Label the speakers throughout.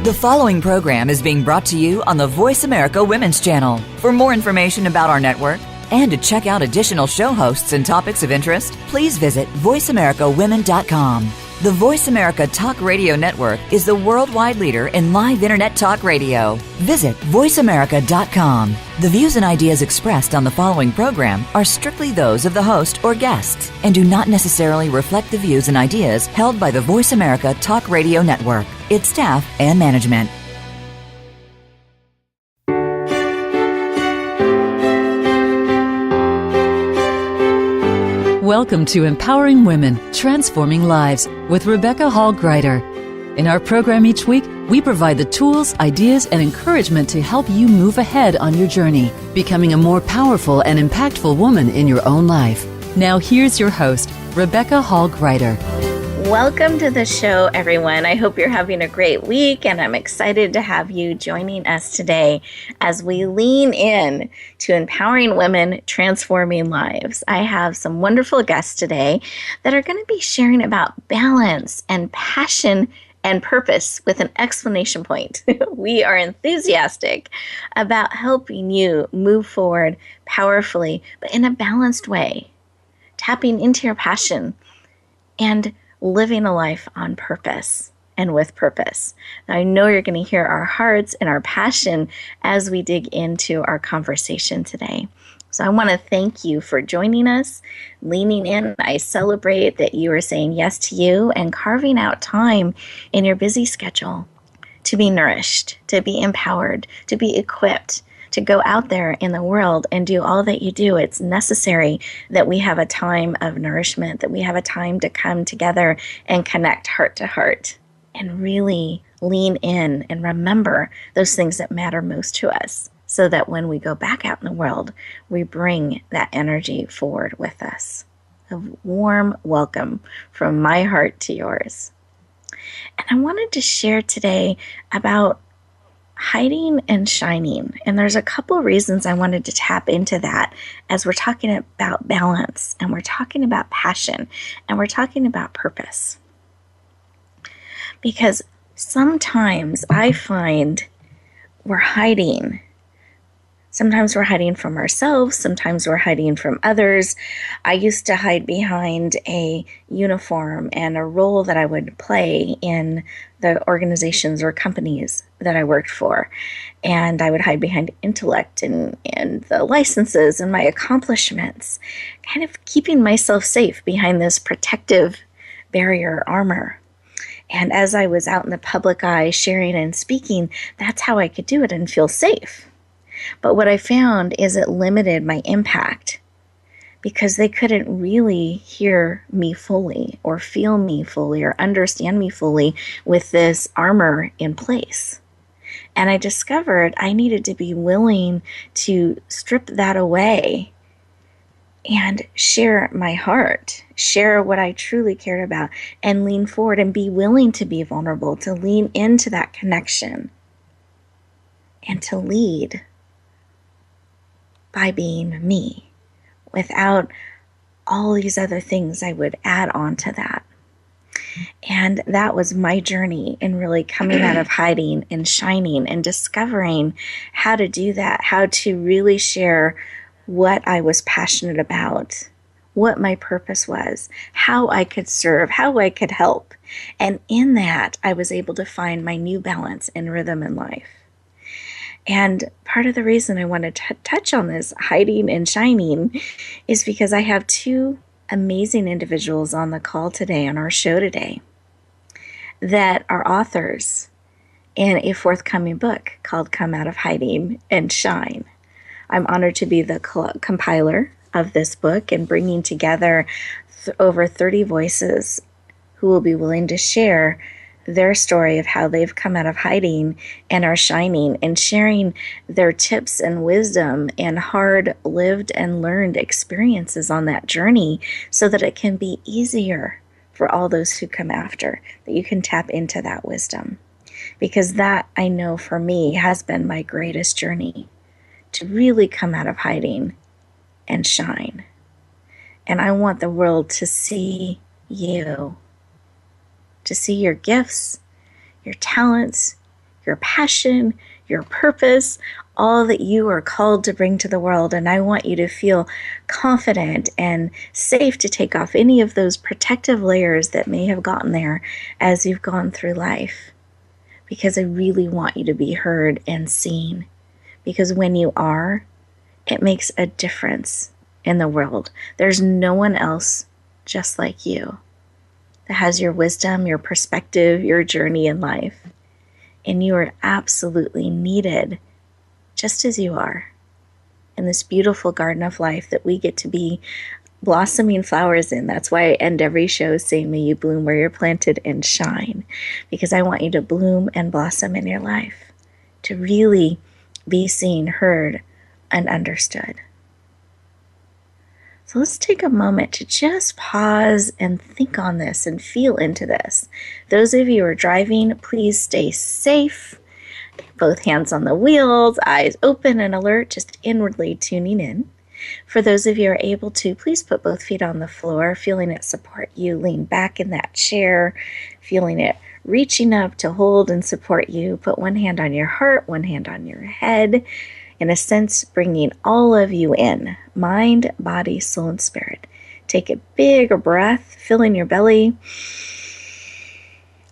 Speaker 1: The following program is being brought to you on the Voice America Women's Channel. For more information about our network and to check out additional show hosts and topics of interest, please visit voiceamericawomen.com. The Voice America Talk Radio Network is the worldwide leader in live Internet talk radio. Visit voiceamerica.com. The views and ideas expressed on the following program are strictly those of the host or guests and do not necessarily reflect the views and ideas held by the Voice America Talk Radio Network, its staff, and management.
Speaker 2: Welcome to Empowering Women, Transforming Lives with Rebecca Hall Gruyter. In our program each week, we provide the tools, ideas, and encouragement to help you move ahead on your journey, becoming a more powerful and impactful woman in your own life. Now here's your host, Rebecca Hall Gruyter.
Speaker 3: Welcome to the show, everyone. I hope you're having a great week, and I'm excited to have you joining us today as we lean in to empowering women, transforming lives. I have some wonderful guests today that are going to be sharing about balance and passion and purpose with an exclamation point. We are enthusiastic about helping you move forward powerfully, but in a balanced way, tapping into your passion and living a life on purpose and with purpose. Now, I know you're going to hear our hearts and our passion as we dig into our conversation today. So I want to thank you for joining us, leaning in. I celebrate that you are saying yes to you and carving out time in your busy schedule to be nourished, to be empowered, to be equipped, to go out there in the world and do all that you do. It's necessary that we have a time of nourishment, that we have a time to come together and connect heart to heart and really lean in and remember those things that matter most to us so that when we go back out in the world, we bring that energy forward with us. A warm welcome from my heart to yours. And I wanted to share today about hiding and shining. And there's a couple reasons I wanted to tap into that as we're talking about balance and we're talking about passion and we're talking about purpose. Because sometimes I find we're hiding. Sometimes we're hiding from ourselves. Sometimes we're hiding from others. I used to hide behind a uniform and a role that I would play in the organizations or companies that I worked for. And I would hide behind intellect and the licenses and my accomplishments, kind of keeping myself safe behind this protective barrier armor. And as I was out in the public eye sharing and speaking, that's how I could do it and feel safe. But what I found is it limited my impact because they couldn't really hear me fully or feel me fully or understand me fully with this armor in place. And I discovered I needed to be willing to strip that away and share my heart, share what I truly cared about, and lean forward and be willing to be vulnerable, to lean into that connection and to lead by being me, without all these other things I would add on to that. And that was my journey in really coming out of hiding and shining and discovering how to do that, how to really share what I was passionate about, what my purpose was, how I could serve, how I could help. And in that, I was able to find my new balance and rhythm in life. And part of the reason I want to touch on this hiding and shining is because I have two amazing individuals on the call today, on our show today, that are authors in a forthcoming book called Come Out of Hiding and Shine. I'm honored to be the compiler of this book and bringing together over 30 voices who will be willing to share their story of how they've come out of hiding and are shining and sharing their tips and wisdom and hard lived and learned experiences on that journey so that it can be easier for all those who come after, that you can tap into that wisdom. Because that, I know for me, has been my greatest journey, to really come out of hiding and shine. And I want the world to see you, to see your gifts, your talents, your passion, your purpose, all that you are called to bring to the world. And I want you to feel confident and safe to take off any of those protective layers that may have gotten there as you've gone through life. Because I really want you to be heard and seen. Because when you are, it makes a difference in the world. There's no one else just like you that has your wisdom, your perspective, your journey in life. And you are absolutely needed just as you are in this beautiful garden of life that we get to be blossoming flowers in. That's why I end every show saying, may you bloom where you're planted and shine. Because I want you to bloom and blossom in your life, to really be seen, heard, and understood. So let's take a moment to just pause and think on this and feel into this. Those of you who are driving, please stay safe. Both hands on the wheels, eyes open and alert, just inwardly tuning in. For those of you who are able to, please put both feet on the floor, feeling it support you. Lean back in that chair, feeling it reaching up to hold and support you. Put one hand on your heart, one hand on your head. In a sense, bringing all of you in, mind, body, soul, and spirit. Take a big breath, filling your belly.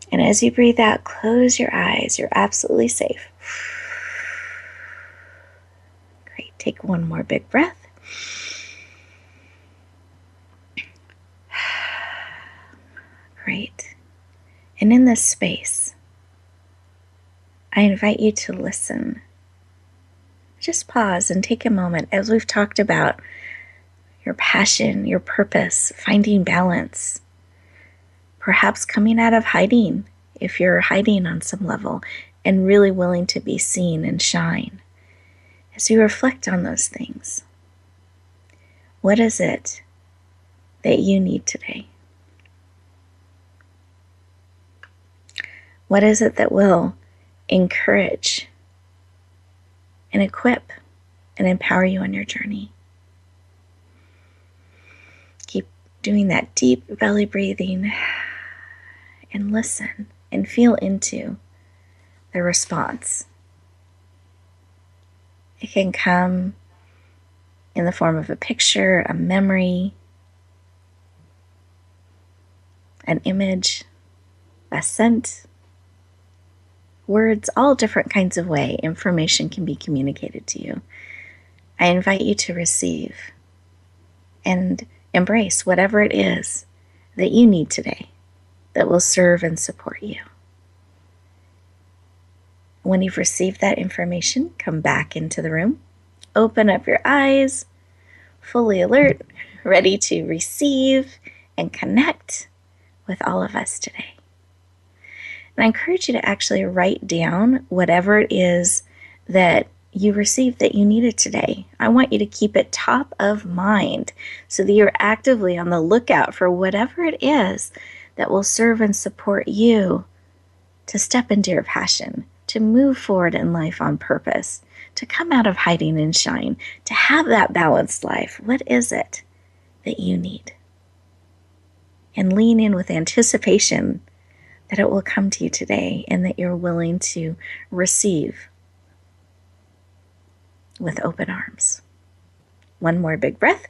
Speaker 3: And as you breathe out, close your eyes. You're absolutely safe. Great. Take one more big breath. Great. And in this space, I invite you to listen. Just pause and take a moment as we've talked about your passion, your purpose, finding balance, perhaps coming out of hiding if you're hiding on some level and really willing to be seen and shine. As you reflect on those things, what is it that you need today? What is it that will encourage and equip and empower you on your journey? Keep doing that deep belly breathing and listen and feel into the response. It can come in the form of a picture, a memory, an image, a scent, words, all different kinds of way information can be communicated to you. I invite you to receive and embrace whatever it is that you need today that will serve and support you. When you've received that information, come back into the room, open up your eyes, fully alert, ready to receive and connect with all of us today. And I encourage you to actually write down whatever it is that you received that you needed today. I want you to keep it top of mind so that you're actively on the lookout for whatever it is that will serve and support you to step into your passion, to move forward in life on purpose, to come out of hiding and shine, to have that balanced life. What is it that you need? And lean in with anticipation that it will come to you today and that you're willing to receive with open arms. One more big breath.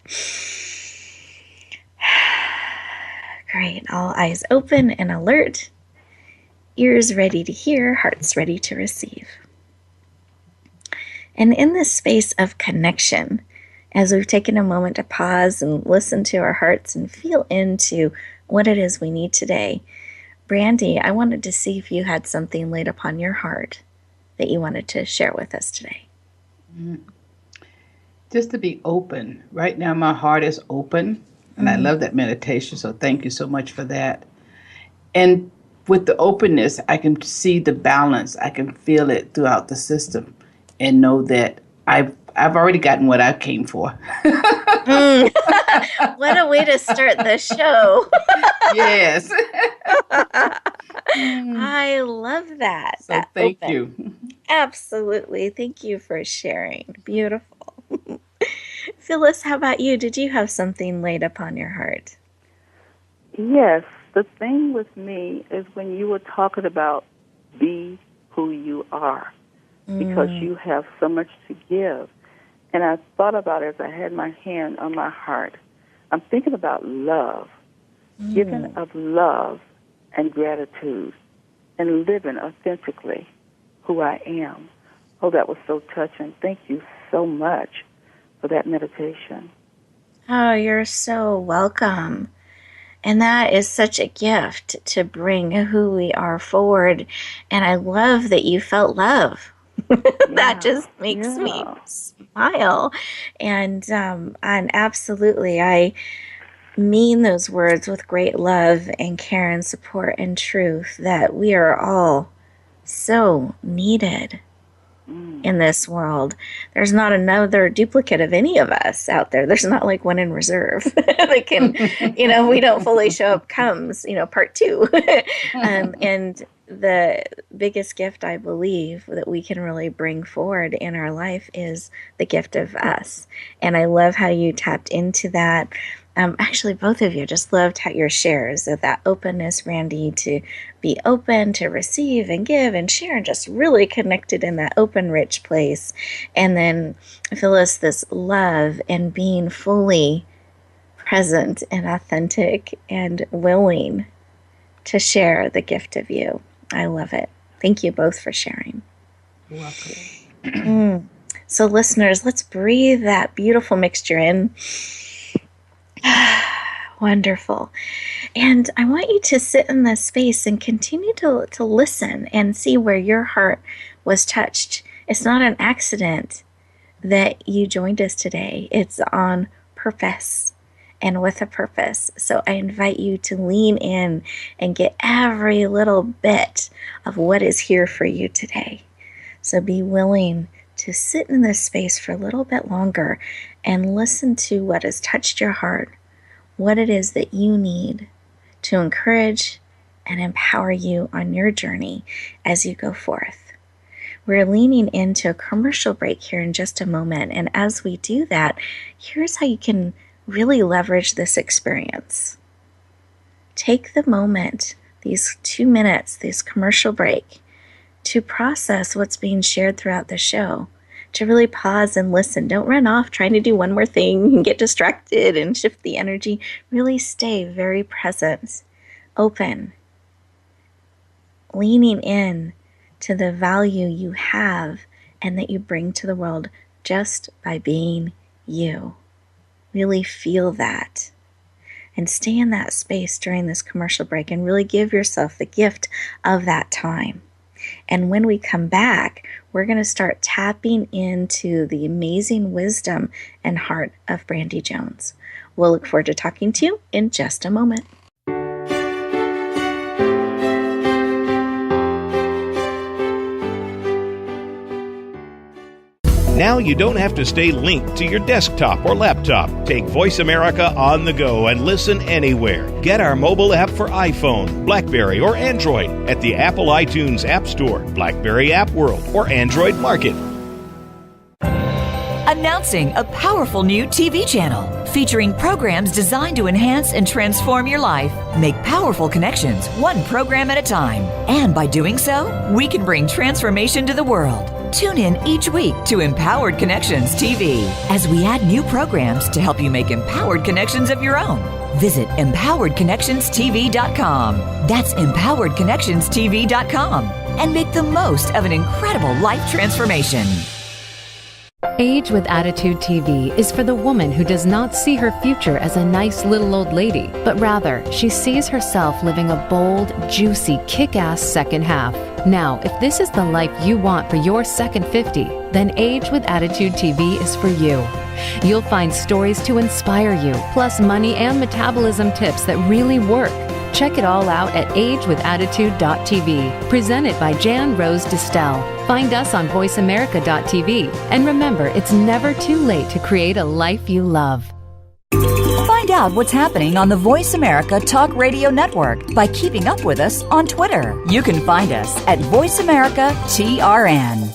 Speaker 3: Great. All eyes open and alert. Ears ready to hear, hearts ready to receive. And in this space of connection, as we've taken a moment to pause and listen to our hearts and feel into what it is we need today, Brandy, I wanted to see if you had something laid upon your heart that you wanted to share with us today.
Speaker 4: Just to be open. Right now, my heart is open, and I love that meditation, so thank you so much for that. And with the openness, I can see the balance. I can feel it throughout the system and know that I've already gotten what I came for.
Speaker 3: What a way to start the show.
Speaker 4: Yes.
Speaker 3: I love that.
Speaker 4: So thank you.
Speaker 3: Absolutely. Thank you for sharing. Beautiful. Phyllis, how about you? Did you have something laid upon your heart?
Speaker 5: Yes. The thing with me is when you were talking about be who you are, because you have so much to give. And I thought about it as I had my hand on my heart. I'm thinking about love, giving of love and gratitude, and living authentically who I am. Oh, that was so touching. Thank you so much for that meditation.
Speaker 3: Oh, you're so welcome. And that is such a gift to bring who we are forward. And I love that you felt love. That just makes me smile. And absolutely, I mean those words with great love and care and support and truth, that we are all so needed in this world. There's not another duplicate of any of us out there. There's not like one in reserve that can, we don't fully show up comes, part two. And the biggest gift I believe that we can really bring forward in our life is the gift of us. And I love how you tapped into that. Actually, both of you just loved how your shares of that openness, Brandy, to be open, to receive and give and share, and just really connected in that open, rich place. And then Phyllis, this love and being fully present and authentic and willing to share the gift of you. I love it. Thank you both for sharing.
Speaker 4: You're welcome.
Speaker 3: So listeners, let's breathe that beautiful mixture in. Wonderful. And I want you to sit in this space and continue to listen and see where your heart was touched. It's not an accident that you joined us today. It's on purpose and with a purpose. So I invite you to lean in and get every little bit of what is here for you today. So be willing to sit in this space for a little bit longer and listen to what has touched your heart, what it is that you need to encourage and empower you on your journey as you go forth. We're leaning into a commercial break here in just a moment, and as we do that, here's how you can really leverage this experience. Take the moment, these 2 minutes, this commercial break, to process what's being shared throughout the show, to really pause and listen. Don't run off trying to do one more thing and get distracted and shift the energy. Really stay very present, open, leaning in to the value you have and that you bring to the world just by being you. Really feel that. And stay in that space during this commercial break and really give yourself the gift of that time. And when we come back, we're going to start tapping into the amazing wisdom and heart of Brandy Jones. We'll look forward to talking to you in just a moment.
Speaker 6: Now you don't have to stay linked to your desktop or laptop. Take Voice America on the go and listen anywhere. Get our mobile app for iPhone, BlackBerry, or Android at the Apple iTunes App Store, BlackBerry App World, or Android Market.
Speaker 1: Announcing a powerful new TV channel featuring programs designed to enhance and transform your life. Make powerful connections, one program at a time. And by doing so, we can bring transformation to the world. Tune in each week to Empowered Connections TV as we add new programs to help you make empowered connections of your own. Visit empoweredconnectionstv.com. That's empoweredconnectionstv.com and make the most of an incredible life transformation.
Speaker 7: Age with Attitude TV is for the woman who does not see her future as a nice little old lady, but rather she sees herself living a bold, juicy, kick-ass second half. Now, if this is the life you want for your second 50, then Age with Attitude TV is for you. You'll find stories to inspire you, plus money and metabolism tips that really work. Check it all out at agewithattitude.tv, presented by Jan Rose Distel. Find us on voiceamerica.tv. And remember, it's never too late to create a life you love.
Speaker 1: Find out what's happening on the Voice America Talk Radio Network by keeping up with us on Twitter. You can find us at Voice America TRN.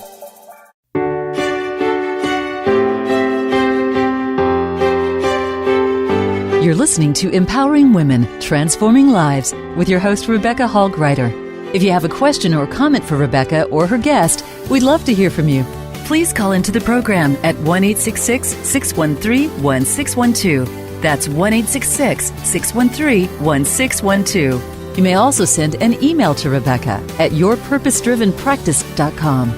Speaker 2: You're listening to Empowering Women, Transforming Lives with your host, Rebecca Hall Gruyter. If you have a question or comment for Rebecca or her guest, we'd love to hear from you. Please call into the program at 1-866-613-1612. That's 1-866-613-1612. You may also send an email to Rebecca at yourpurposedrivenpractice.com.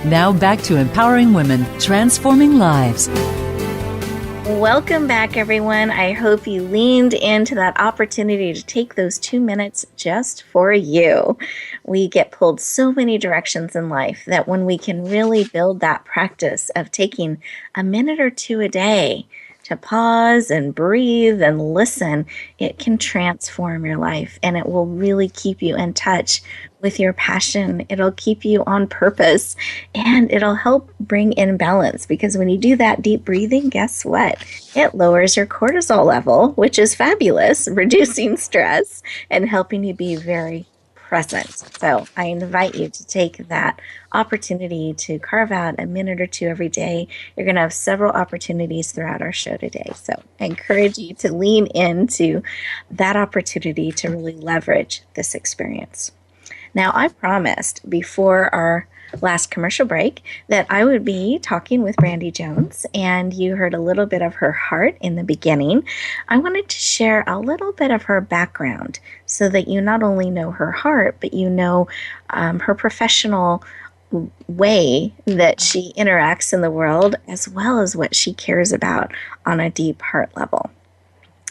Speaker 2: Now back to empowering women, transforming lives.
Speaker 3: Welcome back, everyone. I hope you leaned into that opportunity to take those 2 minutes just for you. We get pulled so many directions in life that when we can really build that practice of taking a minute or two a day to pause and breathe and listen, it can transform your life, and it will really keep you in touch with your passion. It'll keep you on purpose, and it'll help bring in balance, because when you do that deep breathing, guess what? It lowers your cortisol level, which is fabulous, reducing stress and helping you be very present. So I invite you to take that opportunity to carve out a minute or two every day. You're going to have several opportunities throughout our show today. So I encourage you to lean into that opportunity to really leverage this experience. Now, I promised before our last commercial break that I would be talking with Brandy Jones, and you heard a little bit of her heart in the beginning. I wanted to share a little bit of her background so that you not only know her heart, but you know her professional way that she interacts in the world, as well as what she cares about on a deep heart level.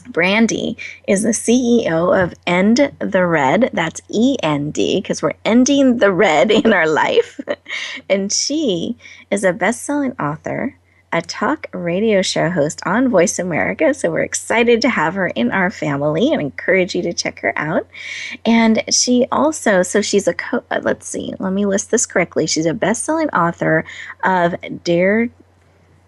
Speaker 3: Brandy is the CEO of End the Red. That's END, because we're ending the red in our life. And she is a best-selling author, a talk radio show host on Voice America. So we're excited to have her in our family and encourage you to check her out. And she also, so she's a, let's see, let me list this correctly. She's a best-selling author of Dare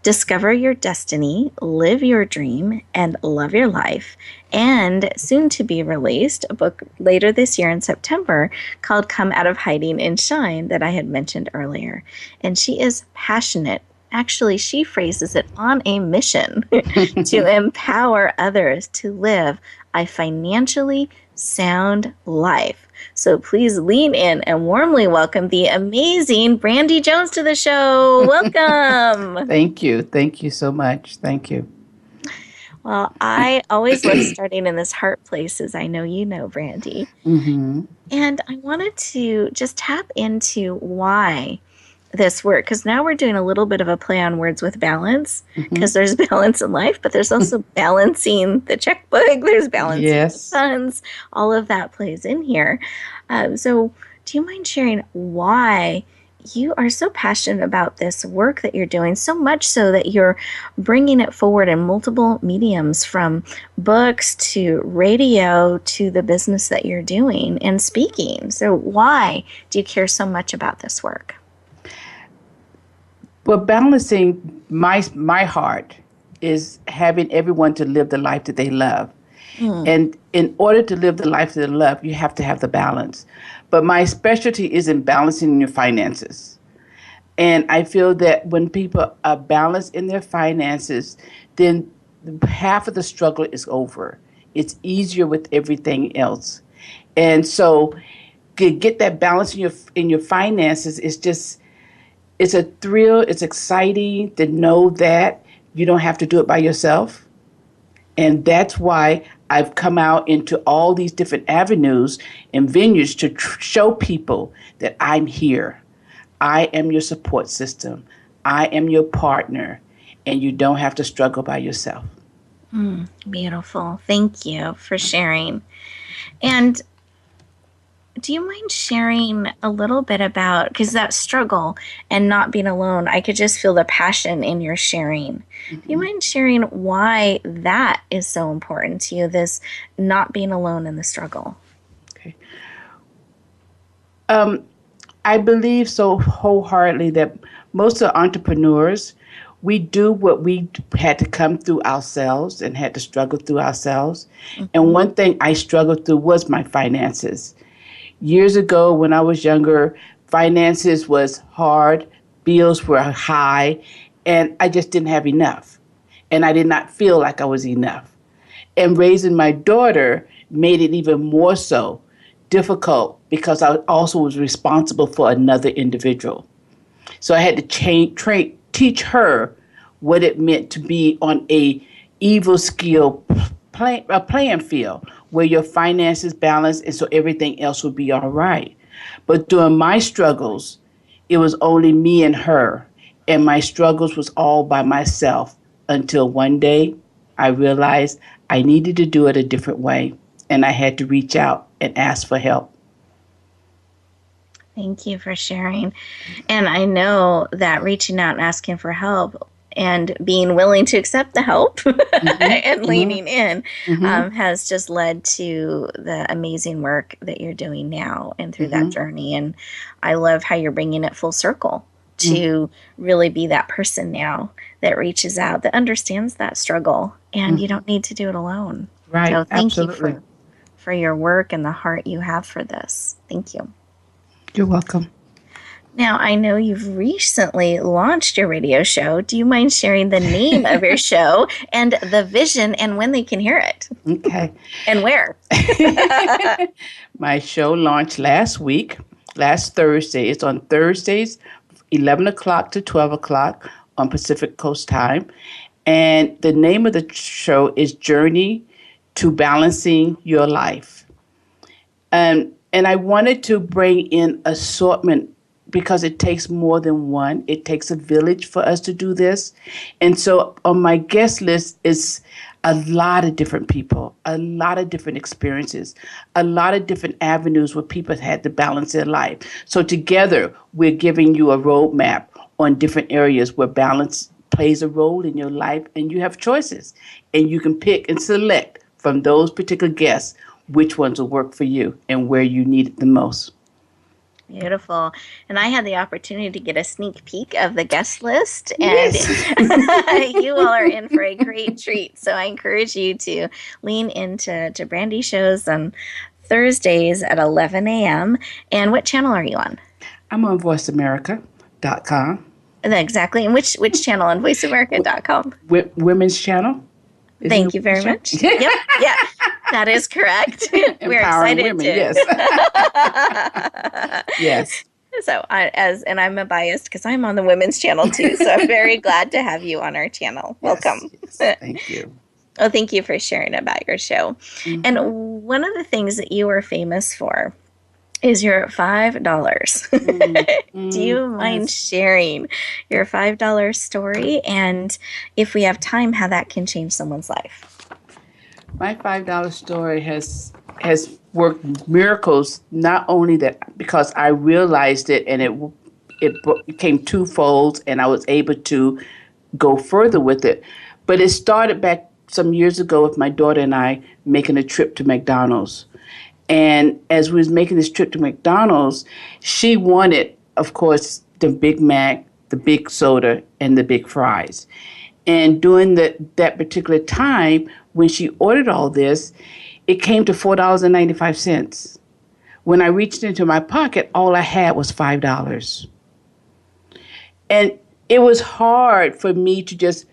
Speaker 3: Discover Your Destiny, Live Your Dream, and Love Your Life, and soon to be released, a book later this year in September called Come Out of Hiding and Shine that I had mentioned earlier. And she is passionate. Actually, she phrases it on a mission to empower others to live a financially sound life. So please lean in and warmly welcome the amazing Brandy Jones to the show. Welcome.
Speaker 4: Thank you. Thank you so much. Thank you.
Speaker 3: Well, I always love starting in this heart place, as I know you know, Brandy.
Speaker 4: Mm-hmm.
Speaker 3: And I wanted to just tap into why this work, because now we're doing a little bit of a play on words with balance, because there's balance in life, but there's also balancing the checkbook, there's balancing the funds, all of that plays in here. So do you mind sharing why you are so passionate about this work that you're doing, so much so that you're bringing it forward in multiple mediums, from books to radio to the business that you're doing and speaking? So why do you care so much about this work?
Speaker 4: Well, balancing my heart is having everyone to live the life that they love. And in order to live the life that they love, you have to have the balance. But my specialty is in balancing your finances. And I feel that when people are balanced in their finances, then half of the struggle is over. It's easier with everything else. And so to get that balance in your finances is just, it's a thrill. It's exciting to know that you don't have to do it by yourself. And that's why I've come out into all these different avenues and venues to show people that I'm here. I am your support system. I am your partner, and you don't have to struggle by yourself.
Speaker 3: Beautiful. Thank you for sharing. And do you mind sharing a little bit about, because that struggle and not being alone, I could just feel the passion in your sharing. Do you mind sharing why that is so important to you, this not being alone in the struggle?
Speaker 4: Okay. I believe so wholeheartedly that most of the entrepreneurs, we do what we had to come through ourselves and had to struggle through ourselves. And one thing I struggled through was my finances. Years ago, when I was younger, finances was hard, bills were high, and I just didn't have enough. And I did not feel like I was enough. And raising my daughter made it even more so difficult because I also was responsible for another individual. So I had to teach her what it meant to be on a evil skill playing field where your finances balance and so everything else would be all right. But during my struggles, it was only me and her, and my struggles was all by myself until one day I realized I needed to do it a different way, and I had to reach out and ask for help.
Speaker 3: Thank you for sharing. And I know that reaching out and asking for help and being willing to accept the help and leaning in has just led to the amazing work that you're doing now and through that journey. And I love how you're bringing it full circle to really be that person now that reaches out, that understands that struggle, and you don't need to do it alone.
Speaker 4: Right.
Speaker 3: So thank
Speaker 4: Absolutely.
Speaker 3: you for your work and the heart you have for this. Thank you.
Speaker 4: You're welcome.
Speaker 3: Now, I know you've recently launched your radio show. Do you mind sharing the name of your show and the vision and when they can hear it?
Speaker 4: Okay.
Speaker 3: And where?
Speaker 4: My show launched last Thursday. It's on Thursdays, 11 o'clock to 12 o'clock on Pacific Coast time. And the name of the show is Journey to Balancing Your Life. And I wanted to bring in assortment because it takes more than one. It takes a village for us to do this. And so on my guest list is a lot of different people, a lot of different experiences, a lot of different avenues where people have had to balance their life. So together, we're giving you a roadmap on different areas where balance plays a role in your life, and you have choices. And you can pick and select from those particular guests which ones will work for you and where you need it the most.
Speaker 3: Beautiful. And I had the opportunity to get a sneak peek of the guest list, and
Speaker 4: Yes.
Speaker 3: you all are in for a great treat. So I encourage you to lean into Brandy shows on Thursdays at 11 a.m. And what channel are you on?
Speaker 4: I'm on voiceamerica.com.
Speaker 3: Exactly. And which channel on voiceamerica.com?
Speaker 4: Women's channel.
Speaker 3: Thank you very much. Yep. Yeah, that is correct. We're
Speaker 4: Empowering
Speaker 3: excited
Speaker 4: women,
Speaker 3: to.
Speaker 4: yes. Yes.
Speaker 3: So and I'm a biased because I'm on the women's channel too. So I'm very glad to have you on our channel. Welcome.
Speaker 4: Yes, thank you.
Speaker 3: Oh, thank you for sharing about your show. And one of the things that you are famous for is your $5. Do you mind sharing your $5 story, and if we have time, how that can change someone's life?
Speaker 4: My $5 story has worked miracles, not only that because I realized it and it became twofold and I was able to go further with it, but it started back some years ago with my daughter and I making a trip to McDonald's. And as we was making this trip to McDonald's, she wanted, of course, the Big Mac, the big soda, and the big fries. And during that particular time, when she ordered all this, it came to $4.95. When I reached into my pocket, all I had was $5. And it was hard for me to just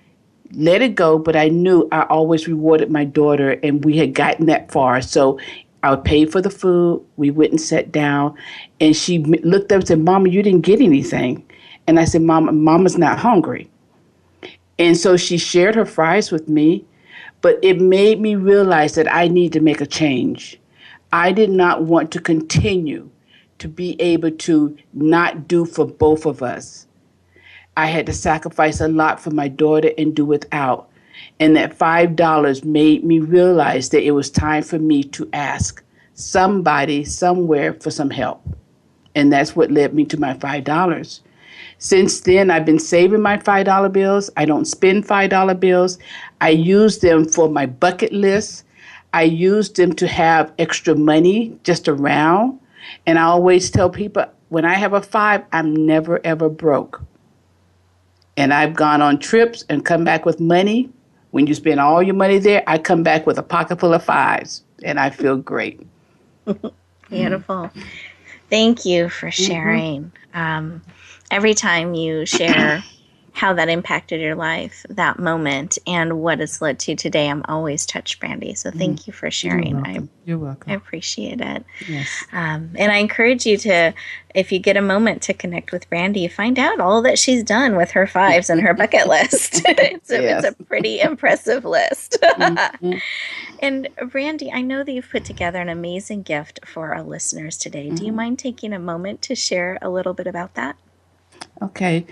Speaker 4: let it go, but I knew I always rewarded my daughter, and we had gotten that far. So I paid for the food. We went and sat down, and she looked up and said, "Mama, you didn't get anything." And I said, Mama's not hungry. And so she shared her fries with me, but it made me realize that I need to make a change. I did not want to continue to be able to not do for both of us. I had to sacrifice a lot for my daughter and do without. And that $5 made me realize that it was time for me to ask somebody somewhere for some help. And that's what led me to my $5. Since then, I've been saving my $5 bills. I don't spend $5 bills. I use them for my bucket list. I use them to have extra money just around. And I always tell people, when I have a $5, I'm never, ever broke. And I've gone on trips and come back with money. When you spend all your money there, I come back with a pocket full of $5s, and I feel great.
Speaker 3: Beautiful. Thank you for sharing. Every time you share how that impacted your life, that moment, and what it's led to today. I'm always touched, Brandy. So thank you for sharing.
Speaker 4: You're welcome.
Speaker 3: I appreciate it.
Speaker 4: Yes.
Speaker 3: And I encourage you to, if you get a moment to connect with Brandy, find out all that she's done with her 5s and her bucket list. It's a pretty impressive list. And Brandy, I know that you've put together an amazing gift for our listeners today. Do you mind taking a moment to share a little bit about that?
Speaker 4: Okay.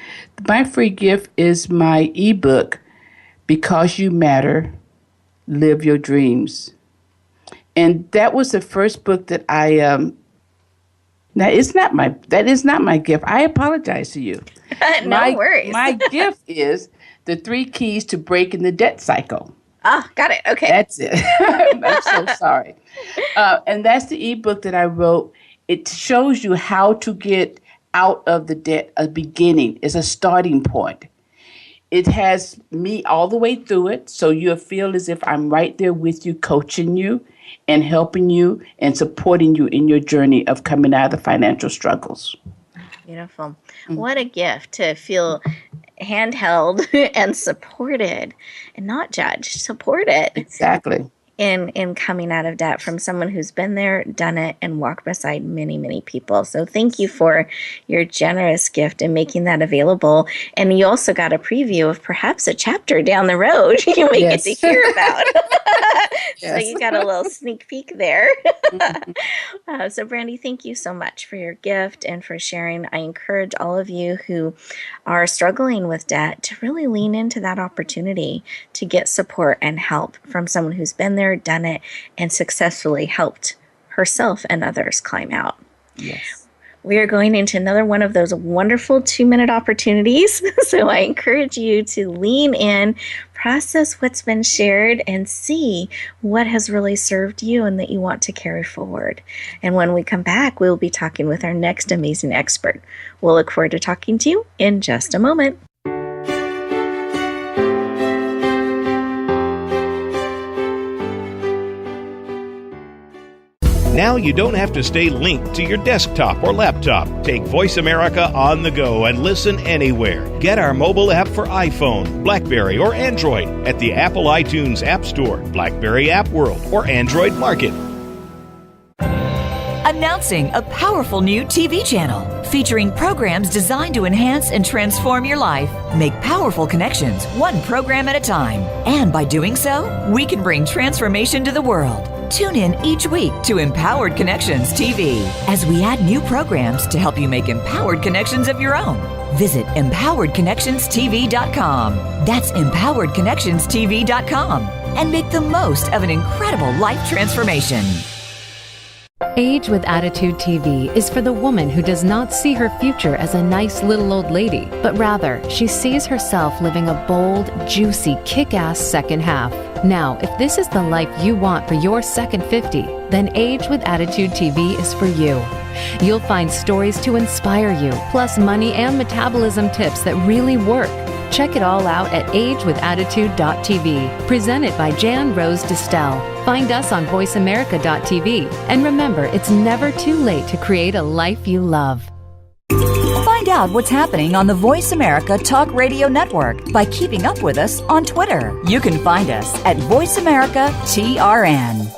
Speaker 4: My free gift is my ebook, Because You Matter, Live Your Dreams. And that was the first book that I now that is not my gift. I apologize to you.
Speaker 3: No worries.
Speaker 4: My gift is the 3 keys to breaking the debt cycle.
Speaker 3: Oh, got it. Okay.
Speaker 4: That's it. I'm so sorry. And that's the ebook that I wrote. It shows you how to get out of the debt. A beginning is a starting point. It has me all the way through it, so you'll feel as if I'm right there with you, coaching you and helping you and supporting you in your journey of coming out of the financial struggles.
Speaker 3: Beautiful. What a gift to feel handheld and supported and not judged, supported.
Speaker 4: Exactly.
Speaker 3: In coming out of debt from someone who's been there, done it, and walked beside many, many people. So thank you for your generous gift and making that available. And you also got a preview of perhaps a chapter down the road you may get to hear about. So you got a little sneak peek there. So Brandy, thank you so much for your gift and for sharing. I encourage all of you who are struggling with debt to really lean into that opportunity to get support and help from someone who's been there, done it, and successfully helped herself and others climb out.
Speaker 4: Yes.
Speaker 3: We are going into another one of those wonderful 2-minute opportunities. So I encourage you to lean in, process what's been shared, and see what has really served you and that you want to carry forward. And when we come back, we'll be talking with our next amazing expert. We'll look forward to talking to you in just a moment.
Speaker 6: Now you don't have to stay linked to your desktop or laptop. Take Voice America on the go and listen anywhere. Get our mobile app for iPhone, BlackBerry, or Android at the Apple iTunes App Store, BlackBerry App World, or Android Market.
Speaker 1: Announcing a powerful new TV channel featuring programs designed to enhance and transform your life. Make powerful connections, one program at a time. And by doing so, we can bring transformation to the world. Tune in each week to Empowered Connections TV as we add new programs to help you make empowered connections of your own. Visit empoweredconnectionstv.com. That's empoweredconnectionstv.com and make the most of an incredible life transformation.
Speaker 7: Age with Attitude TV is for the woman who does not see her future as a nice little old lady, but rather she sees herself living a bold, juicy, kick-ass second half. Now, if this is the life you want for your second 50, then Age with Attitude TV is for you. You'll find stories to inspire you, plus money and metabolism tips that really work. Check it all out at agewithattitude.tv, presented by Jan Rose Distel. Find us on voiceamerica.tv. And remember, it's never too late to create a life you love.
Speaker 1: Find out what's happening on the Voice America Talk Radio Network by keeping up with us on Twitter. You can find us at Voice America TRN.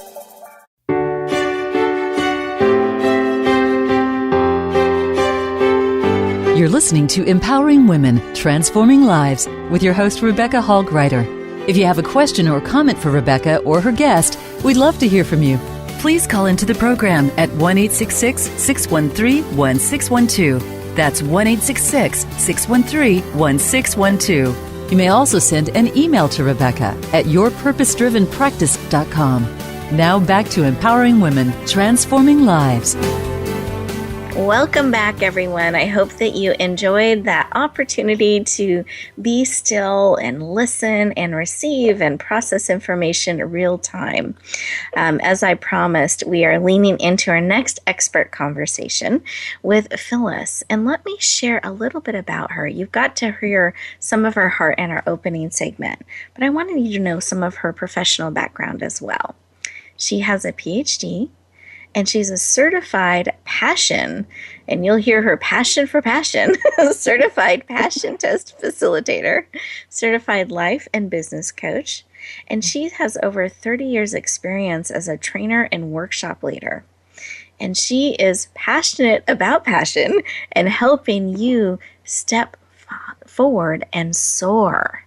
Speaker 2: You're listening to Empowering Women, Transforming Lives with your host, Rebecca Hall Gruyter. If you have a question or comment for Rebecca or her guest, we'd love to hear from you. Please call into the program at 1-866-613-1612. That's 1-866-613-1612. You may also send an email to Rebecca at yourpurposedrivenpractice.com. Now back to Empowering Women, Transforming Lives.
Speaker 3: Welcome back, everyone. I hope that you enjoyed that opportunity to be still and listen and receive and process information real time. As I promised, we are leaning into our next expert conversation with Phyllis. And let me share a little bit about her. You've got to hear some of her heart in our opening segment, but I wanted you to know some of her professional background as well. She has a PhD and she's a certified passion, and you'll hear her passion for passion, certified passion test facilitator, certified life and business coach, and she has over 30 years experience as a trainer and workshop leader. And she is passionate about passion and helping you step forward and soar.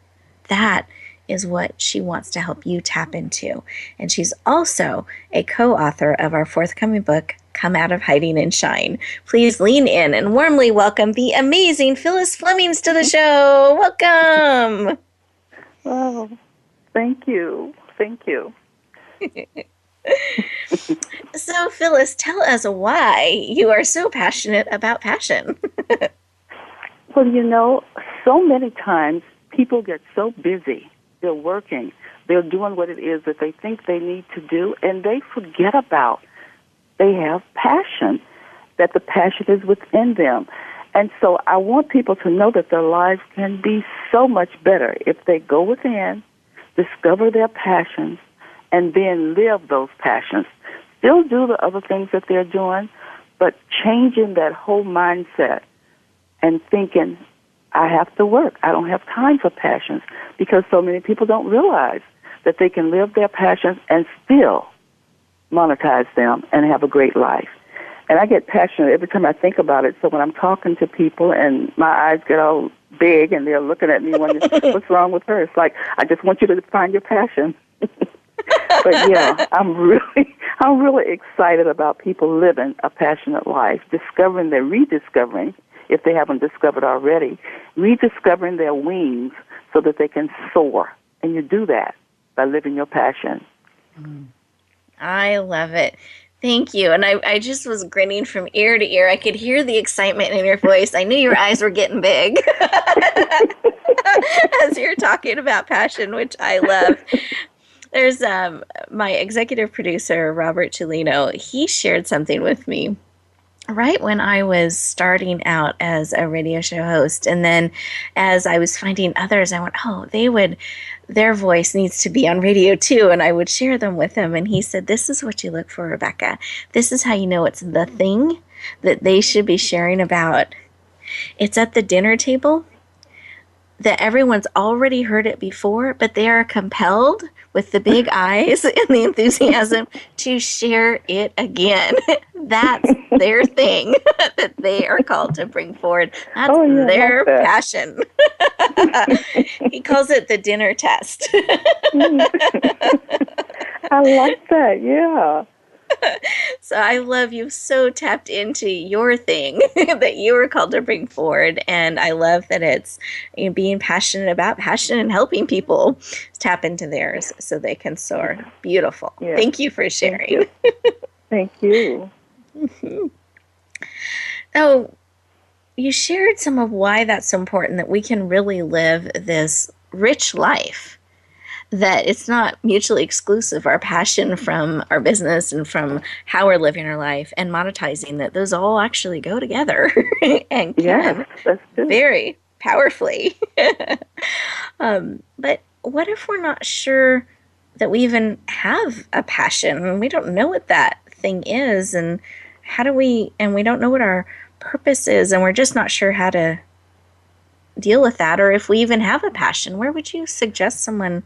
Speaker 3: That is what she wants to help you tap into. And she's also a co-author of our forthcoming book, Come Out of Hiding and Shine. Please lean in and warmly welcome the amazing Phyllis Flemings to the show. Welcome.
Speaker 5: Oh, thank you. Thank you.
Speaker 3: So, Phyllis, tell us why you are so passionate about passion.
Speaker 5: Well, you know, so many times people get so busy. They're working. They're doing what it is that they think they need to do, and they forget about they have passion, that the passion is within them. And so I want people to know that their lives can be so much better if they go within, discover their passions, and then live those passions. Still do the other things that they're doing, but changing that whole mindset and thinking, I have to work. I don't have time for passions, because so many people don't realize that they can live their passions and still monetize them and have a great life. And I get passionate every time I think about it. So when I'm talking to people and my eyes get all big and they're looking at me wondering, what's wrong with her? It's like, I just want you to find your passion. But yeah, I'm really excited about people living a passionate life, rediscovering, if they haven't discovered already, rediscovering their wings so that they can soar. And you do that by living your passion.
Speaker 3: I love it. Thank you. And I just was grinning from ear to ear. I could hear the excitement in your voice. I knew your eyes were getting big as you're talking about passion, which I love. There's my executive producer, Robert Cellino. He shared something with me right when I was starting out as a radio show host. And then as I was finding others, I went, their voice needs to be on radio too. And I would share them with him. And he said, this is what you look for, Rebecca. This is how you know it's the thing that they should be sharing about. It's at the dinner table that everyone's already heard it before, but they are compelled with the big eyes and the enthusiasm to share it again. That's their thing that they are called to bring forward. That's their passion. He calls it the dinner test.
Speaker 5: I like that, yeah.
Speaker 3: So I love you've so tapped into your thing that you were called to bring forward. And I love that it's being passionate about passion and helping people tap into theirs so they can soar. Beautiful. Yeah. Thank you for sharing.
Speaker 5: Thank you.
Speaker 3: So you shared some of why that's so important, that we can really live this rich life, that it's not mutually exclusive, our passion from our business and from how we're living our life and monetizing, that those all actually go together and can very powerfully. But what if we're not sure that we even have a passion and we don't know what that thing is, and we don't know what our purpose is, and we're just not sure how to deal with that, or if we even have a passion? Where would you suggest someone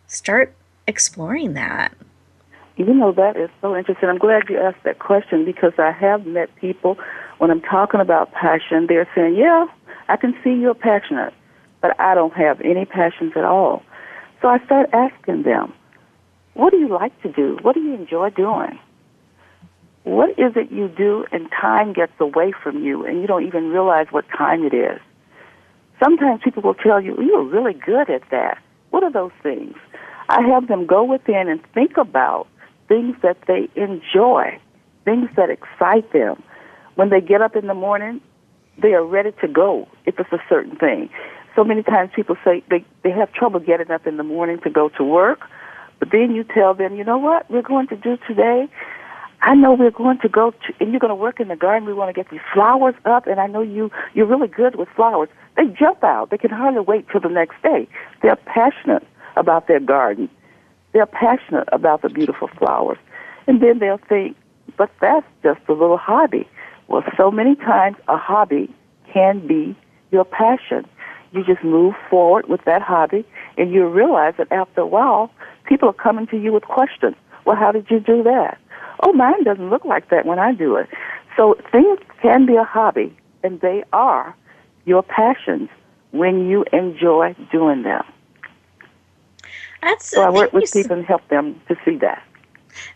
Speaker 3: start exploring that?
Speaker 5: You know, that is so interesting. I'm glad you asked that question, because I have met people, when I'm talking about passion, they're saying, yeah, I can see you're passionate, but I don't have any passions at all. So I start asking them, what do you like to do? What do you enjoy doing? What is it you do and time gets away from you and you don't even realize what time it is? Sometimes people will tell you, you're really good at that. What are those things? I have them go within and think about things that they enjoy, things that excite them. When they get up in the morning, they are ready to go if it's a certain thing. So many times people say they have trouble getting up in the morning to go to work, but then you tell them, you know what we're going to do today? I know we're going to go to, and you're going to work in the garden. We want to get these flowers up, and I know you're really good with flowers. They jump out. They can hardly wait till the next day. They're passionate about their garden. They're passionate about the beautiful flowers. And then they'll think, but that's just a little hobby. Well, so many times a hobby can be your passion. You just move forward with that hobby, and you realize that after a while, people are coming to you with questions. Well, how did you do that? Oh, mine doesn't look like that when I do it. So things can be a hobby, and they are your passions when you enjoy doing them. So I work with people and help them to see that.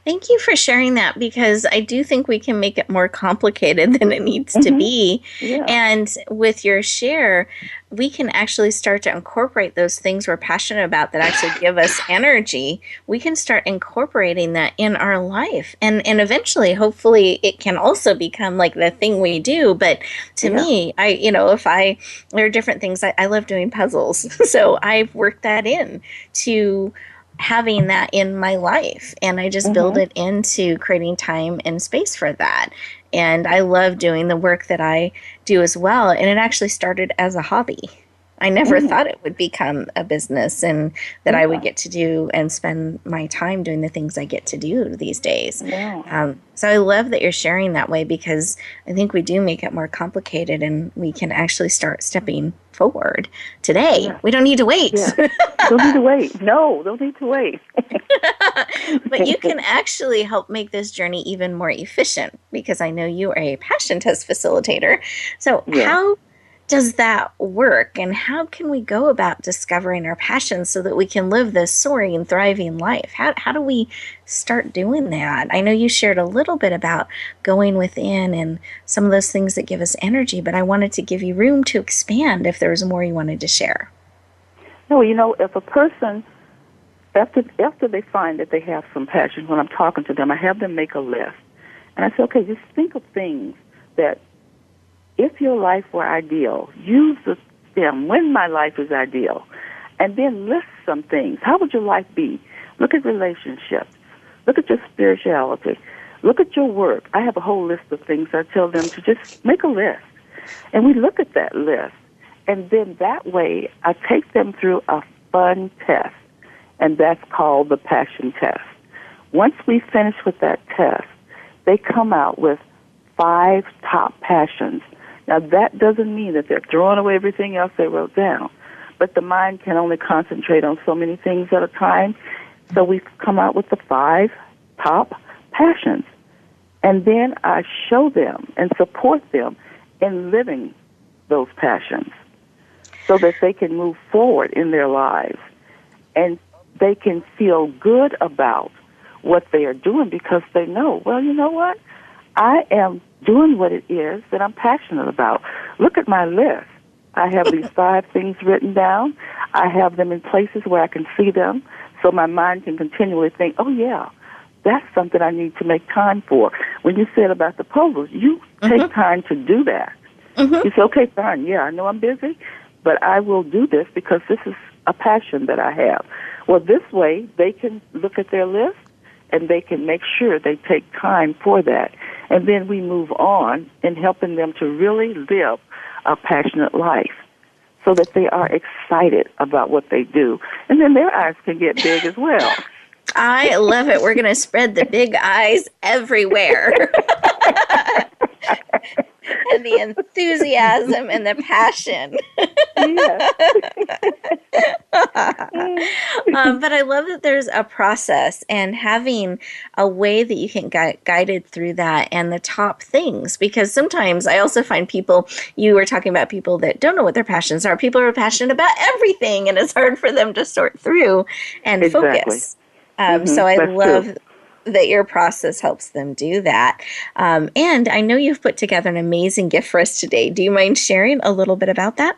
Speaker 3: Thank you for sharing that, because I do think we can make it more complicated than it needs to be.
Speaker 5: Yeah.
Speaker 3: And with your share, we can actually start to incorporate those things we're passionate about that actually give us energy. We can start incorporating that in our life. And eventually, hopefully, it can also become like the thing we do. But to me, there are different things. I love doing puzzles. So I've worked that in to having that in my life, and I just build it into creating time and space for that. And I love doing the work that I do as well. And it actually started as a hobby. I never thought it would become a business, and that I would get to do and spend my time doing the things I get to do these days. So I love that you're sharing that way, because I think we do make it more complicated, and we can actually start stepping forward today. Yeah. We don't need to wait.
Speaker 5: Yeah. Don't need to wait. No, don't need to wait.
Speaker 3: But you can actually help make this journey even more efficient, because I know you are a passion test facilitator. So how does that work, and how can we go about discovering our passions so that we can live this soaring, thriving life? How do we start doing that? I know you shared a little bit about going within and some of those things that give us energy, but I wanted to give you room to expand if there was more you wanted to share.
Speaker 5: No, if a person, after they find that they have some passion, when I'm talking to them, I have them make a list. And I say, okay, just think of things that, if your life were ideal, use the stem, when my life is ideal, and then list some things. How would your life be? Look at relationships. Look at your spirituality. Look at your work. I have a whole list of things. I tell them to just make a list. And we look at that list. And then that way, I take them through a fun test, and that's called the passion test. Once we finish with that test, they come out with 5 top passions. Now, that doesn't mean that they're throwing away everything else they wrote down, but the mind can only concentrate on so many things at a time. So we come out with the 5 top passions, and then I show them and support them in living those passions so that they can move forward in their lives, and they can feel good about what they are doing, because they know, well, you know what? I am doing what it is that I'm passionate about. Look at my list. I have these 5 things written down. I have them in places where I can see them, so my mind can continually think, oh, yeah, that's something I need to make time for. When you said about the puzzles, you take time to do that. You say, okay, fine, yeah, I know I'm busy, but I will do this because this is a passion that I have. Well, this way, they can look at their list, and they can make sure they take time for that. And then we move on in helping them to really live a passionate life so that they are excited about what they do. And then their eyes can get big as well.
Speaker 3: I love it. We're going to spread the big eyes everywhere. And the enthusiasm and the passion. But I love that there's a process, and having a way that you can get guided through that and the top things. Because sometimes I also find people, you were talking about people that don't know what their passions are. People are passionate about everything, and it's hard for them to sort through and focus. So I love that your process helps them do that. And I know you've put together an amazing gift for us today. Do you mind sharing a little bit about that?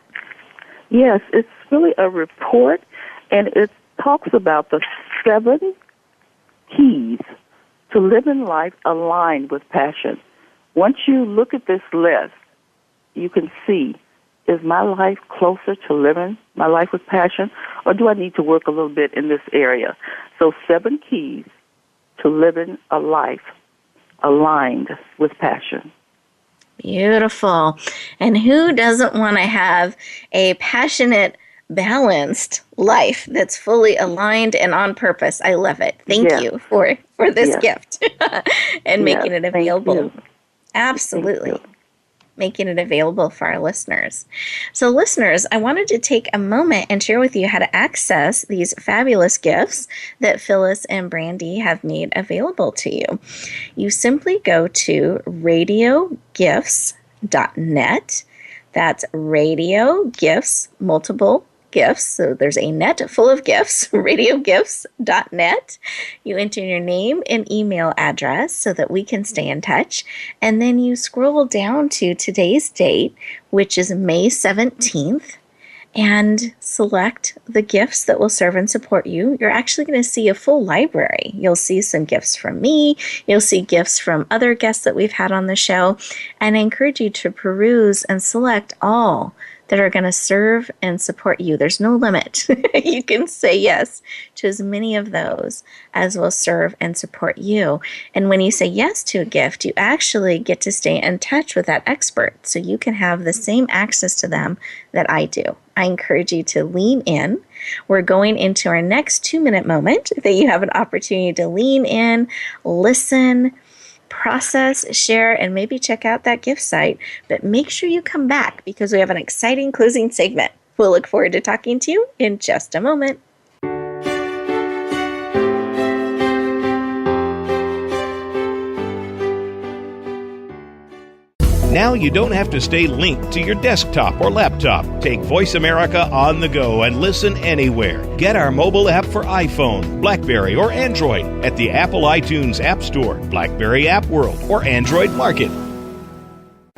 Speaker 5: Yes, it's really a report, and it talks about the 7 keys to living life aligned with passion. Once you look at this list, you can see, is my life closer to living my life with passion, or do I need to work a little bit in this area? So 7 keys to living a life aligned with passion.
Speaker 3: Beautiful. And who doesn't want to have a passionate balanced life that's fully aligned and on purpose. I love it. Thank
Speaker 5: Yes.
Speaker 3: you for this
Speaker 5: Yes.
Speaker 3: gift and making it
Speaker 5: Thank
Speaker 3: available.
Speaker 5: you.
Speaker 3: Absolutely.
Speaker 5: Thank you.
Speaker 3: Making it available for our listeners. So listeners, I wanted to take a moment and share with you how to access these fabulous gifts that Phyllis and Brandy have made available to you. You simply go to radiogifts.net. That's radio gifts, multiple gifts. So there's a net full of gifts, radiogifts.net. You enter your name and email address so that we can stay in touch. And then you scroll down to today's date, which is May 17th, and select the gifts that will serve and support you. You're actually going to see a full library. You'll see some gifts from me. You'll see gifts from other guests that we've had on the show. And I encourage you to peruse and select all that are going to serve and support you. There's no limit. You can say yes to as many of those as will serve and support you. And when you say yes to a gift, you actually get to stay in touch with that expert, so you can have the same access to them that I do. I encourage you to lean in. We're going into our next 2-minute moment that you have an opportunity to lean in, listen, process, share, and maybe check out that gift site. But make sure you come back because we have an exciting closing segment. We'll look forward to talking to you in just a moment.
Speaker 6: Now you don't have to stay linked to your desktop or laptop. Take Voice America on the go and listen anywhere. Get our mobile app for iPhone, BlackBerry, or Android at the Apple iTunes App Store, BlackBerry App World, or Android Market.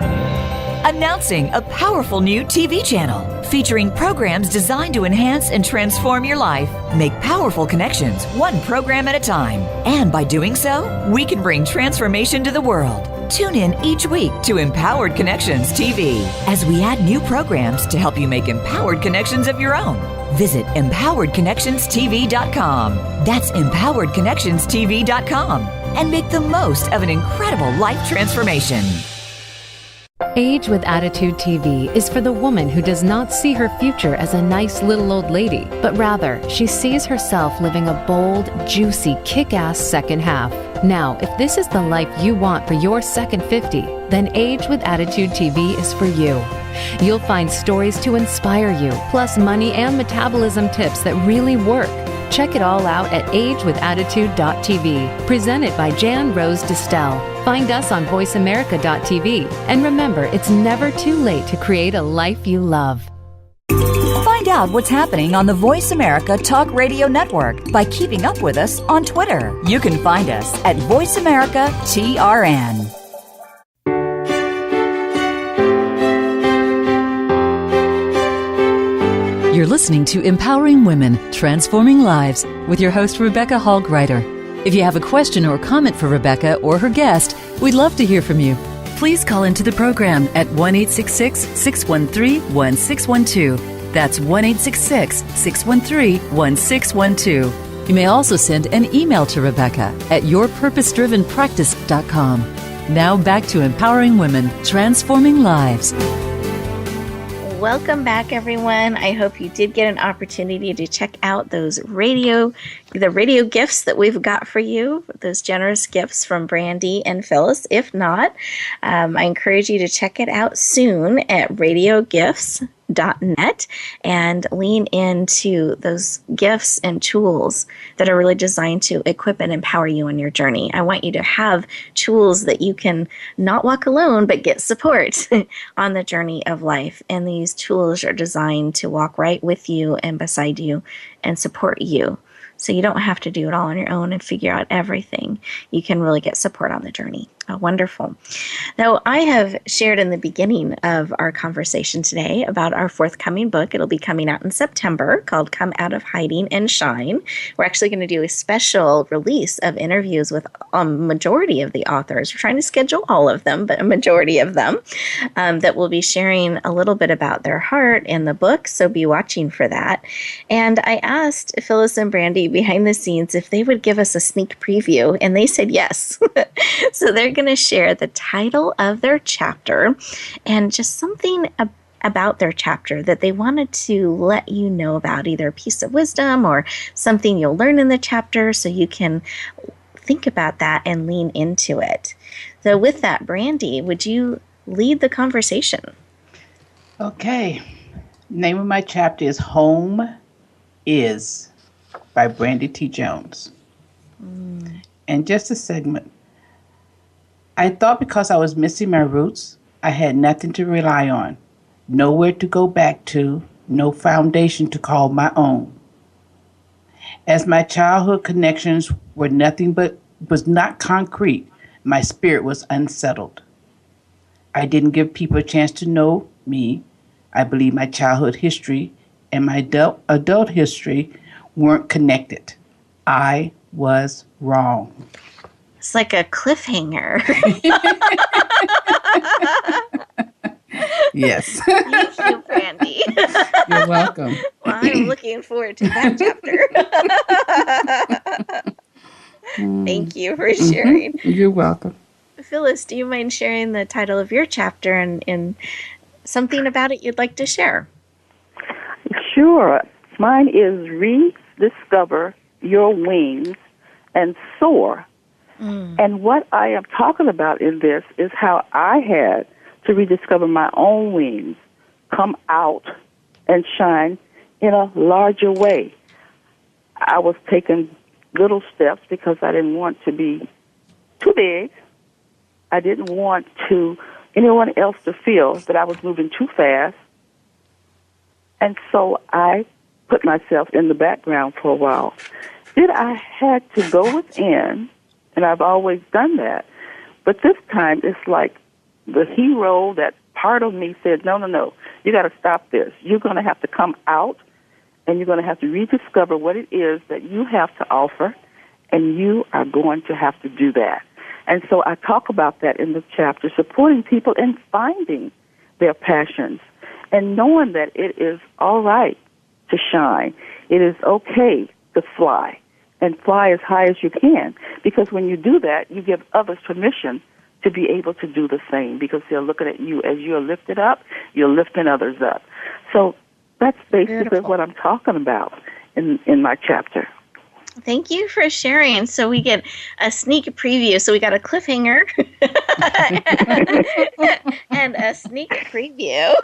Speaker 1: Announcing a powerful new TV channel featuring programs designed to enhance and transform your life. Make powerful connections, one program at a time. And by doing so, we can bring transformation to the world. Tune in each week to Empowered Connections TV as we add new programs to help you make empowered connections of your own. Visit empoweredconnectionstv.com. That's empoweredconnectionstv.com. And make the most of an incredible life transformation.
Speaker 7: Age with Attitude TV is for the woman who does not see her future as a nice little old lady, but rather she sees herself living a bold, juicy, kick-ass second half. Now, if this is the life you want for your second 50, then Age with Attitude TV is for you. You'll find stories to inspire you, plus money and metabolism tips that really work. Check it all out at agewithattitude.tv, presented by Jan Rose Distel. Find us on voiceamerica.tv. And remember, it's never too late to create a life you love.
Speaker 1: Find out what's happening on the Voice America Talk Radio Network by keeping up with us on Twitter. You can find us at Voice America TRN.
Speaker 2: You're listening to Empowering Women, Transforming Lives with your host, Rebecca Hall Gruyter. If you have a question or comment for Rebecca or her guest, we'd love to hear from you. Please call into the program at 1-866-613-1612. That's 1-866-613-1612. You may also send an email to Rebecca at yourpurposedrivenpractice.com. Now back to Empowering Women, Transforming Lives.
Speaker 3: Welcome back, everyone. I hope you did get an opportunity to check out the radio gifts that we've got for you, those generous gifts from Brandy and Phyllis. If not, I encourage you to check it out soon at radiogifts.net and lean into those gifts and tools that are really designed to equip and empower you on your journey. I want you to have tools that you can not walk alone, but get support on the journey of life. And these tools are designed to walk right with you and beside you and support you. So you don't have to do it all on your own and figure out everything. You can really get support on the journey. Oh, wonderful. Now, I have shared in the beginning of our conversation today about our forthcoming book. It'll be coming out in September, called Come Out of Hiding and Shine. We're actually going to do a special release of interviews with a majority of the authors. We're trying to schedule all of them, but a majority of them that will be sharing a little bit about their heart in the book. So be watching for that. And I asked Phyllis and Brandy behind the scenes if they would give us a sneak preview, and they said yes. So they're going to share the title of their chapter and just something about their chapter that they wanted to let you know about, either a piece of wisdom or something you'll learn in the chapter, so you can think about that and lean into it. So with that, Brandy, would you lead the conversation?
Speaker 4: Okay. Name of my chapter is Home Is by Brandy Jones. And just a segment. I thought because I was missing my roots, I had nothing to rely on, nowhere to go back to, no foundation to call my own. As my childhood connections were nothing but was not concrete, my spirit was unsettled. I didn't give people a chance to know me. I believe my childhood history and my adult history weren't connected. I was wrong.
Speaker 3: It's like a cliffhanger.
Speaker 4: Yes.
Speaker 3: Thank you, Brandy.
Speaker 4: You're welcome.
Speaker 3: Well, I'm looking forward to that chapter. Thank you for sharing.
Speaker 4: You're welcome.
Speaker 3: Phyllis, do you mind sharing the title of your chapter and something about it you'd like to share?
Speaker 5: Sure. Mine is Rediscover Your Wings and Soar. And what I am talking about in this is how I had to rediscover my own wings, come out and shine in a larger way. I was taking little steps because I didn't want to be too big. I didn't want anyone else to feel that I was moving too fast. And so I put myself in the background for a while. Then I had to go within, and I've always done that. But this time it's like the hero, that part of me said, no, you got to stop this. You're going to have to come out, and you're going to have to rediscover what it is that you have to offer, and you are going to have to do that. And so I talk about that in the chapter, supporting people in finding their passions and knowing that it is all right to shine. It is okay to fly and fly as high as you can, because when you do that, you give others permission to be able to do the same, because they're looking at you as you're lifted up, you're lifting others up. So that's basically
Speaker 3: Beautiful.
Speaker 5: what I'm talking about in my chapter.
Speaker 3: Thank you for sharing. So we get a sneak preview. So we got a cliffhanger and a sneak preview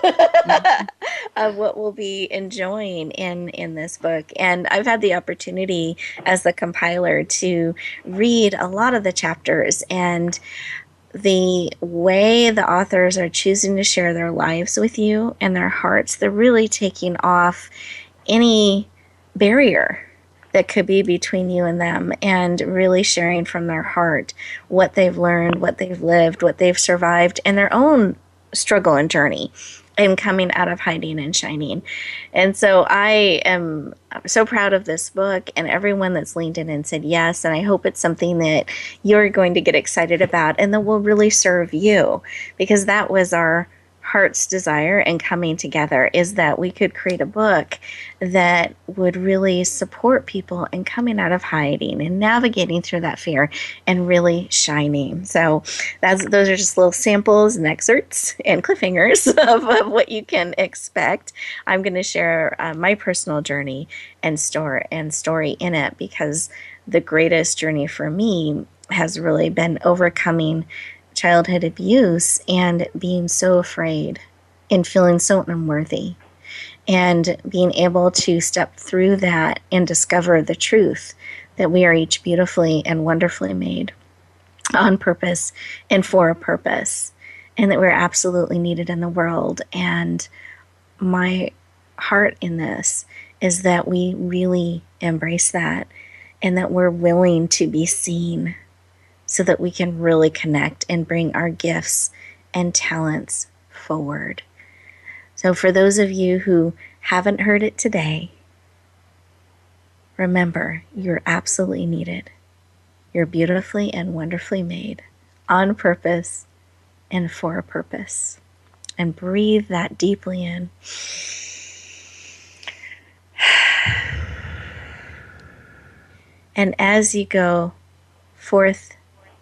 Speaker 3: of what we'll be enjoying in this book. And I've had the opportunity as the compiler to read a lot of the chapters, and the way the authors are choosing to share their lives with you and their hearts, they're really taking off any barrier that could be between you and them, and really sharing from their heart what they've learned, what they've lived, what they've survived, and their own struggle and journey in coming out of hiding and shining. And so I am so proud of this book and everyone that's leaned in and said yes, and I hope it's something that you're going to get excited about and that will really serve you, because that was our heart's desire and coming together, is that we could create a book that would really support people in coming out of hiding and navigating through that fear and really shining. So those are just little samples and excerpts and cliffhangers of what you can expect. I'm going to share my personal journey and story in it, because the greatest journey for me has really been overcoming childhood abuse and being so afraid and feeling so unworthy, and being able to step through that and discover the truth that we are each beautifully and wonderfully made on purpose and for a purpose, and that we're absolutely needed in the world. And my heart in this is that we really embrace that, and that we're willing to be seen, so that we can really connect and bring our gifts and talents forward. So for those of you who haven't heard it today, remember, you're absolutely needed. You're beautifully and wonderfully made, on purpose and for a purpose. And breathe that deeply in. And as you go forth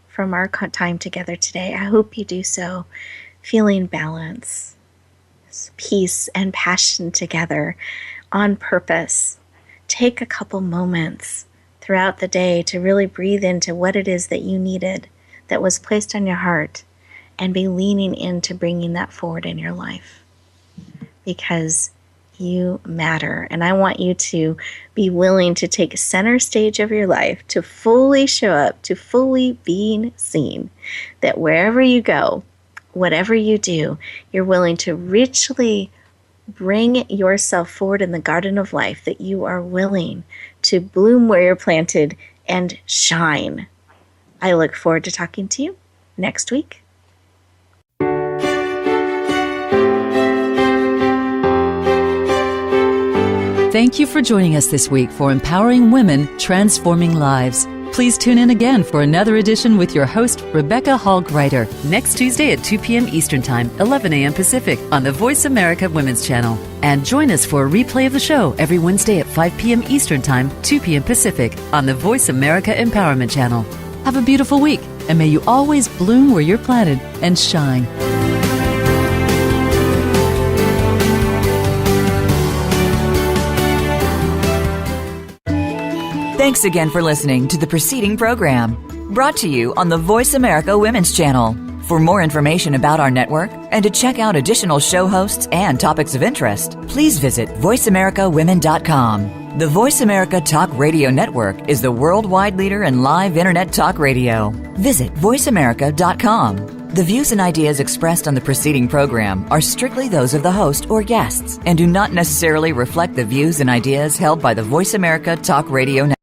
Speaker 3: from our time together today, I hope you do so feeling balance, peace and passion together on purpose. Take a couple moments throughout the day to really breathe into what it is that you needed, that was placed on your heart, and be leaning into bringing that forward in your life. Because you matter. And I want you to be willing to take center stage of your life, to fully show up, to fully being seen. That wherever you go, whatever you do, you're willing to richly bring yourself forward in the garden of life, that you are willing to bloom where you're planted and shine. I look forward to talking to you next week.
Speaker 2: Thank you for joining us this week for Empowering Women, Transforming Lives. Please tune in again for another edition with your host, Rebecca Hall Gruyter, next Tuesday at 2 p.m. Eastern Time, 11 a.m. Pacific on the Voice America Women's Channel. And join us for a replay of the show every Wednesday at 5 p.m. Eastern Time, 2 p.m. Pacific on the Voice America Empowerment Channel. Have a beautiful week, and may you always bloom where you're planted and shine.
Speaker 1: Thanks again for listening to the preceding program, brought to you on the Voice America Women's Channel. For more information about our network and to check out additional show hosts and topics of interest, please visit voiceamericawomen.com. The Voice America Talk Radio Network is the worldwide leader in live Internet talk radio. Visit voiceamerica.com. The views and ideas expressed on the preceding program are strictly those of the host or guests and do not necessarily reflect the views and ideas held by the Voice America Talk Radio Network.